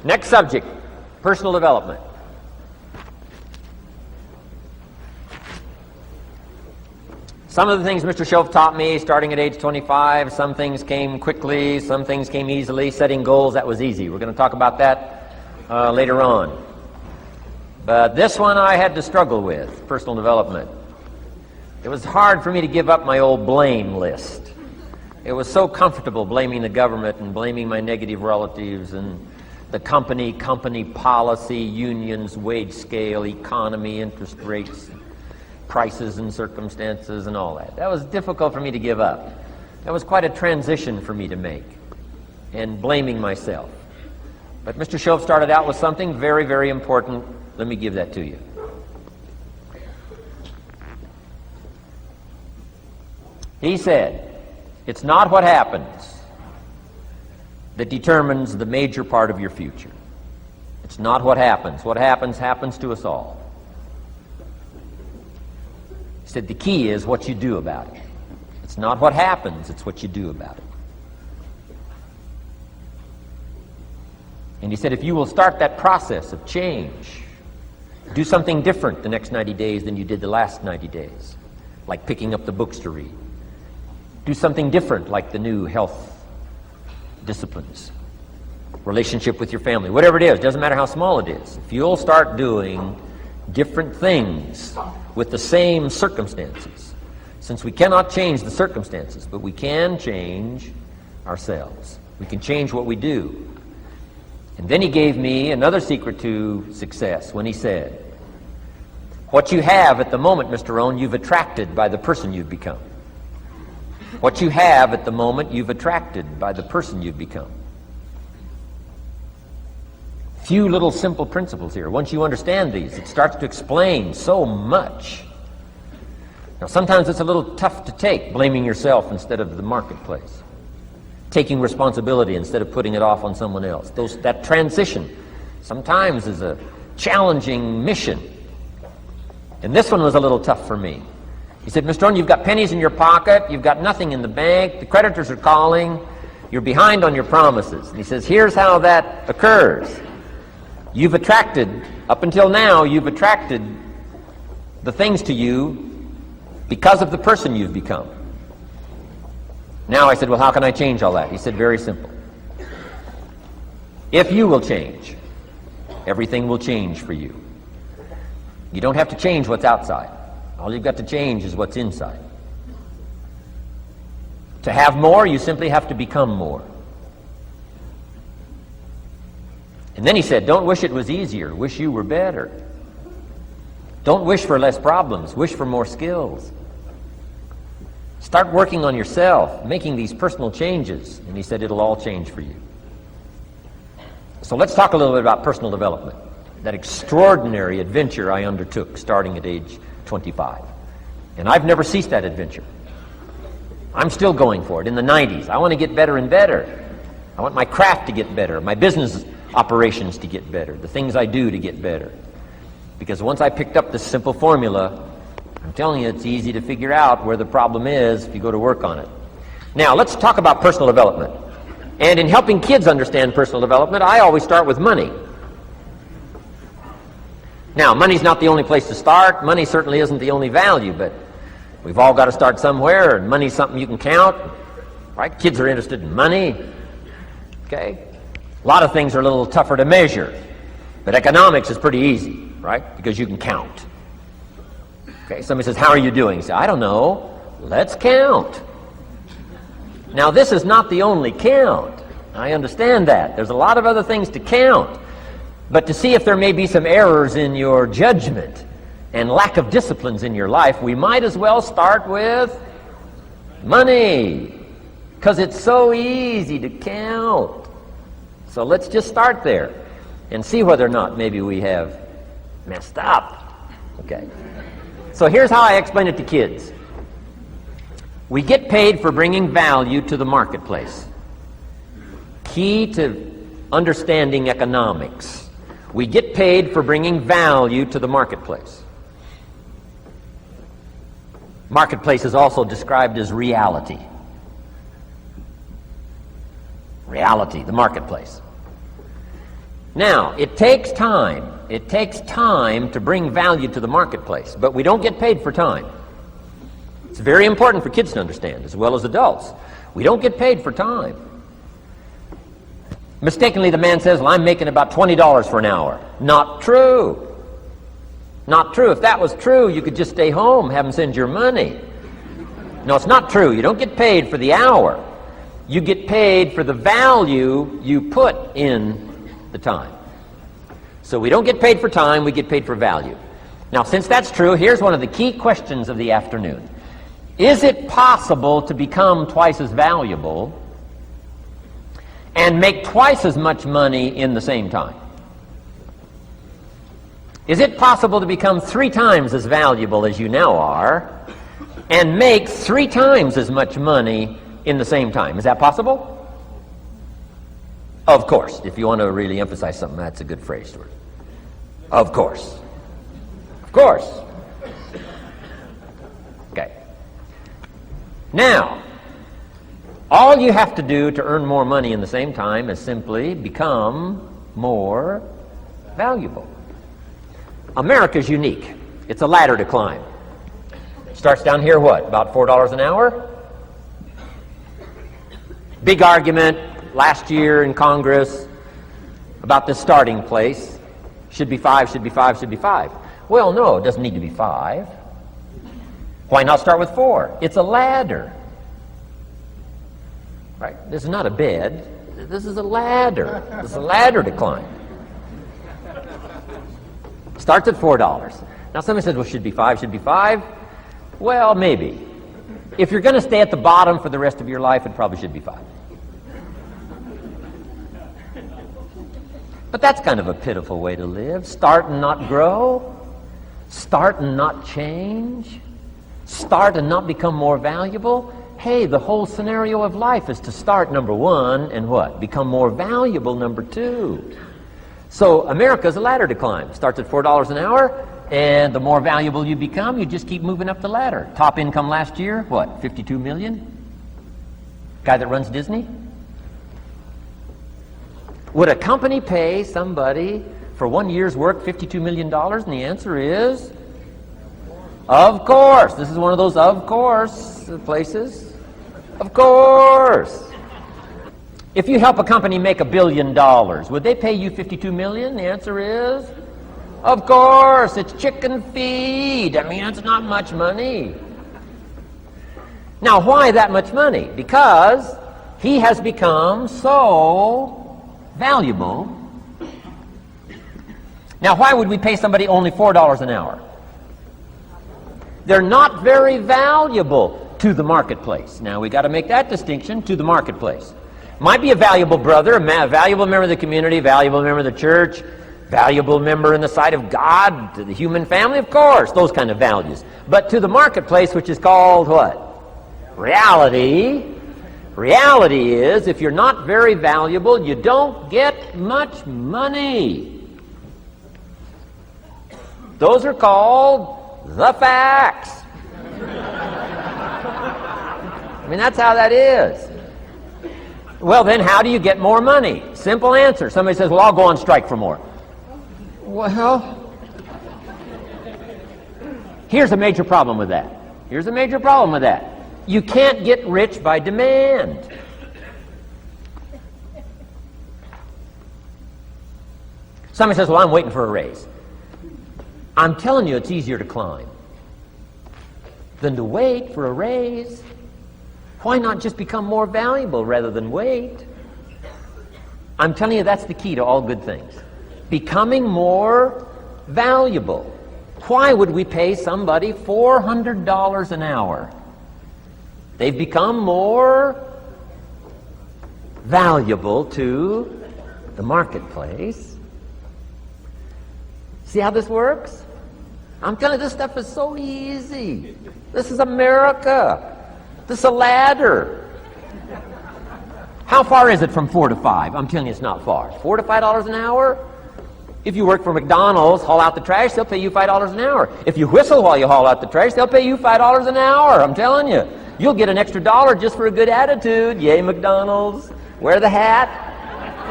Next subject, personal development. Some of the things Mr. Shoaff taught me starting at age 25, some things came quickly, some things came easily. Setting goals, that was easy. We're going to talk about that later on. But this one I had to struggle with, personal development. It was hard for me to give up my old blame list. It was so comfortable blaming the government and blaming my negative relatives and the company policy, unions, wage scale, economy, interest rates, prices and circumstances and all that. That was difficult for me to give up. That was quite a transition for me to make, and blaming myself. But Mr. Shoaff started out with something very, very important. Let me give that to you. He said, it's not what happens that determines the major part of your future. It's not what happens. What happens, happens to us all. He said the key is what you do about it. It's not what happens, it's what you do about it. And he said if you will start that process of change, do something different the next 90 days than you did the last 90 days, like picking up the books to read. Do something different like the new health disciplines, relationship with your family, whatever it is, doesn't matter how small it is. If you'll start doing different things with the same circumstances, since we cannot change the circumstances, but we can change ourselves. We can change what we do. And then he gave me another secret to success when he said, what you have at the moment, Mr. Rohn, you've attracted by the person you've become. What you have at the moment, you've attracted by the person you've become. Few little simple principles here. Once you understand these, it starts to explain so much. Now, sometimes it's a little tough to take, blaming yourself instead of the marketplace, taking responsibility instead of putting it off on someone else. That transition sometimes is a challenging mission. And this one was a little tough for me. He said, Mr. Rohn, you've got pennies in your pocket, you've got nothing in the bank, the creditors are calling, you're behind on your promises. And he says, here's how that occurs. You've attracted, up until now, you've attracted the things to you because of the person you've become. Now I said, well, how can I change all that? He said, very simple. If you will change, everything will change for you. You don't have to change what's outside. All you've got to change is what's inside. To have more, you simply have to become more. And then he said, don't wish it was easier, wish you were better. Don't wish for less problems, wish for more skills. Start working on yourself, making these personal changes, and he said it'll all change for you. So let's talk a little bit about personal development, that extraordinary adventure I undertook starting at age 25. And I've never ceased that adventure. I'm still going for it in the 90s. I want to get better and better. I want my craft to get better, my business operations to get better, the things I do to get better. Because once I picked up this simple formula, I'm telling you, it's easy to figure out where the problem is if you go to work on it. Now, let's talk about personal development. And in helping kids understand personal development, I always start with money. Now, money's not the only place to start. Money certainly isn't the only value, but we've all got to start somewhere, and money's something you can count, right? Kids are interested in money, okay? A lot of things are a little tougher to measure, but economics is pretty easy, right? Because you can count. Okay, somebody says, how are you doing? You say, I don't know. Let's count. Now, this is not the only count. I understand that. There's a lot of other things to count. But to see if there may be some errors in your judgment and lack of disciplines in your life, we might as well start with money, because it's so easy to count. So let's just start there and see whether or not maybe we have messed up. Okay. So here's how I explain it to kids. We get paid for bringing value to the marketplace. Key to understanding economics. We get paid for bringing value to the marketplace. Marketplace is also described as reality. Reality, the marketplace. Now, it takes time. It takes time to bring value to the marketplace, but we don't get paid for time. It's very important for kids to understand, as well as adults. We don't get paid for time. Mistakenly, the man says, well, I'm making about $20 for an hour. Not true. Not true. If that was true, you could just stay home, have them send your money. No, it's not true. You don't get paid for the hour. You get paid for the value you put in the time. So we don't get paid for time, we get paid for value. Now, since that's true, here's one of the key questions of the afternoon. Is it possible to become twice as valuable and make twice as much money in the same time? Is it possible to become 3 times as valuable as you now are and make 3 times as much money in the same time? Is that possible? Of course. If you want to really emphasize something, that's a good phrase, Stuart. Of course. Of course. Okay. Now, all you have to do to earn more money in the same time is simply become more valuable. America's unique. It's a ladder to climb. Starts down here, what, about $4 an hour? Big argument last year in Congress about the starting place. Should be 5, should be 5, should be 5. Well, no, it doesn't need to be 5. Why not start with 4? It's a ladder. Right? This is not a bed. This is a ladder. This is a ladder to climb. Starts at $4. Now somebody says, well, should be 5, should be 5. Well, maybe. If you're going to stay at the bottom for the rest of your life, it probably should be 5. But that's kind of a pitiful way to live. Start and not grow. Start and not change. Start and not become more valuable. Hey, the whole scenario of life is to start, number 1, and what? Become more valuable, number 2. So America's a ladder to climb. Starts at $4 an hour, and the more valuable you become, you just keep moving up the ladder. Top income last year, what, 52 million? Guy that runs Disney? Would a company pay somebody for 1 year's work $52 million? And the answer is, of course. This is one of those of course places. Of course. If you help a company make $1 billion, would they pay you $52 million? The answer is, of course. It's chicken feed. I mean, it's not much money. Now, why that much money? Because he has become so valuable. Now, why would we pay somebody only $4 an hour? They're not very valuable to the marketplace. Now, we got to make that distinction, to the marketplace. Might be a valuable brother, a valuable member of the community, valuable member of the church, valuable member in the sight of God, to the human family, of course, those kind of values. But to the marketplace, which is called what? Reality. Reality is, if you're not very valuable, you don't get much money. Those are called the facts. I mean, that's how that is. Well, then how do you get more money? Simple answer. Somebody says, well, I'll go on strike for more. Well, here's a major problem with that. Here's a major problem with that. You can't get rich by demand. Somebody says, well, I'm waiting for a raise. I'm telling you, it's easier to climb than to wait for a raise. Why not just become more valuable rather than wait? I'm telling you, that's the key to all good things. Becoming more valuable. Why would we pay somebody $400 an hour? They've become more valuable to the marketplace. See how this works? I'm telling you, this stuff is so easy. This is America. This is a ladder. How far is it from 4 to 5? I'm telling you, it's not far. $4 to $5 an hour? If you work for McDonald's, haul out the trash, they'll pay you $5 an hour. If you whistle while you haul out the trash, they'll pay you $5 an hour. I'm telling you. You'll get an extra $1 just for a good attitude. Yay, McDonald's. Wear the hat.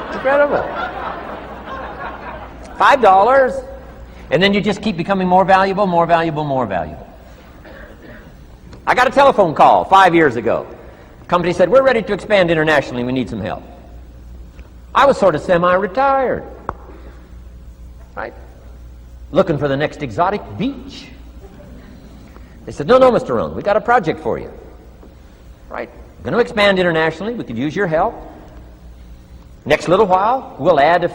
It's incredible. $5. And then you just keep becoming more valuable, more valuable, more valuable. I got a telephone call 5 years ago. The company said, we're ready to expand internationally. We need some help. I was sort of semi-retired, right? Looking for the next exotic beach. They said, no, Mr. Rohn, we got a project for you. Right? We're going to expand internationally. We could use your help. Next little while, we'll add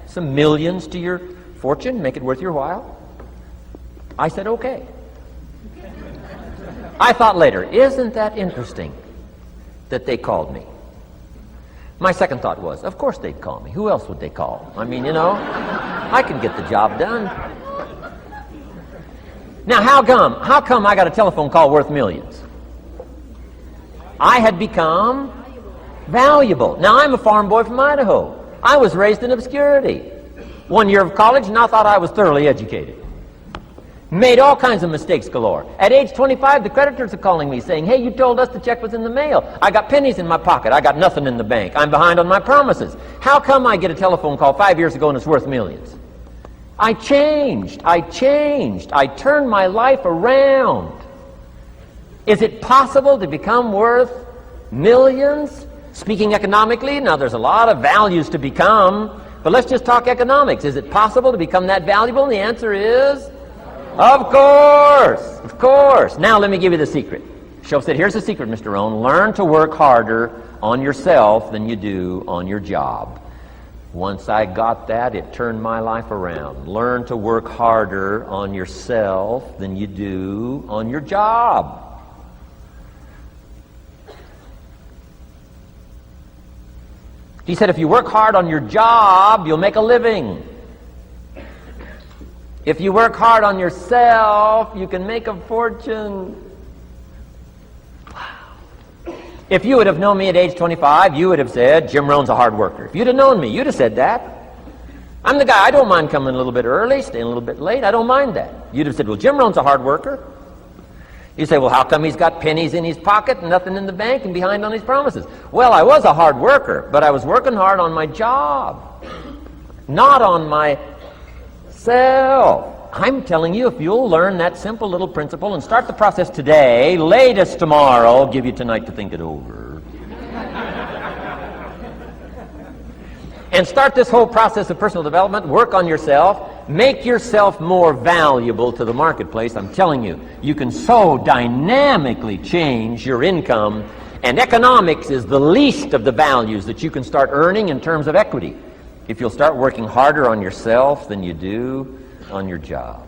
some millions to your fortune, make it worth your while. I said, okay. I thought later, isn't that interesting that they called me? My second thought was, of course they'd call me. Who else would they call? I mean, I can get the job done. Now, how come I got a telephone call worth millions? I had become valuable. Now, I'm a farm boy from Idaho. I was raised in obscurity. 1 year of college, and I thought I was thoroughly educated. Made all kinds of mistakes galore. At age 25, the creditors are calling me saying, hey, you told us the check was in the mail. I got pennies in my pocket. I got nothing in the bank. I'm behind on my promises. How come I get a telephone call 5 years ago and it's worth millions? I changed. I turned my life around. Is it possible to become worth millions? Speaking economically, now there's a lot of values to become, but let's just talk economics. Is it possible to become that valuable? And the answer is, of course. Now let me give you the secret. Shoaff said, here's the secret, Mr. Rohn. Learn to work harder on yourself than you do on your job. Once I got that, it turned my life around. Learn to work harder on yourself than you do on your job. He said, if you work hard on your job, you'll make a living. If you work hard on yourself, you can make a fortune. Wow. If you would have known me at age 25, you would have said, Jim Rohn's a hard worker. If you'd have known me, you'd have said that. I'm the guy, I don't mind coming a little bit early, staying a little bit late. I don't mind that. You'd have said, well, Jim Rohn's a hard worker. You say, well, how come he's got pennies in his pocket and nothing in the bank and behind on his promises? Well, I was a hard worker, but I was working hard on my job, not on myself. I'm telling you, if you'll learn that simple little principle and start the process today, latest tomorrow, I'll give you tonight to think it over. And start this whole process of personal development, work on yourself, make yourself more valuable to the marketplace. I'm telling you, you can so dynamically change your income, and economics is the least of the values that you can start earning in terms of equity if you'll start working harder on yourself than you do on your job.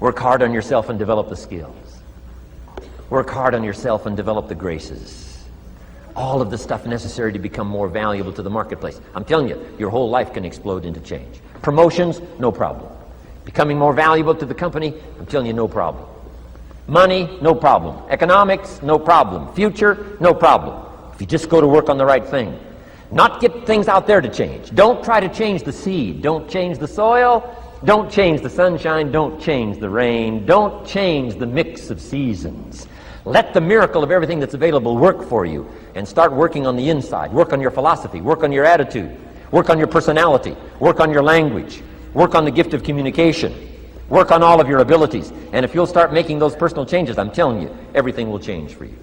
Work hard on yourself and develop the skills. Work hard on yourself and develop the graces. All of the stuff necessary to become more valuable to the marketplace. I'm telling you, your whole life can explode into change. Promotions, no problem. Becoming more valuable to the company, I'm telling you, no problem. Money, no problem. Economics, no problem. Future, no problem. If you just go to work on the right thing. Not get things out there to change. Don't try to change the seed. Don't change the soil. Don't change the sunshine. Don't change the rain. Don't change the mix of seasons. Let the miracle of everything that's available work for you, and start working on the inside. Work on your philosophy. Work on your attitude. Work on your personality. Work on your language. Work on the gift of communication. Work on all of your abilities. And if you'll start making those personal changes, I'm telling you, everything will change for you.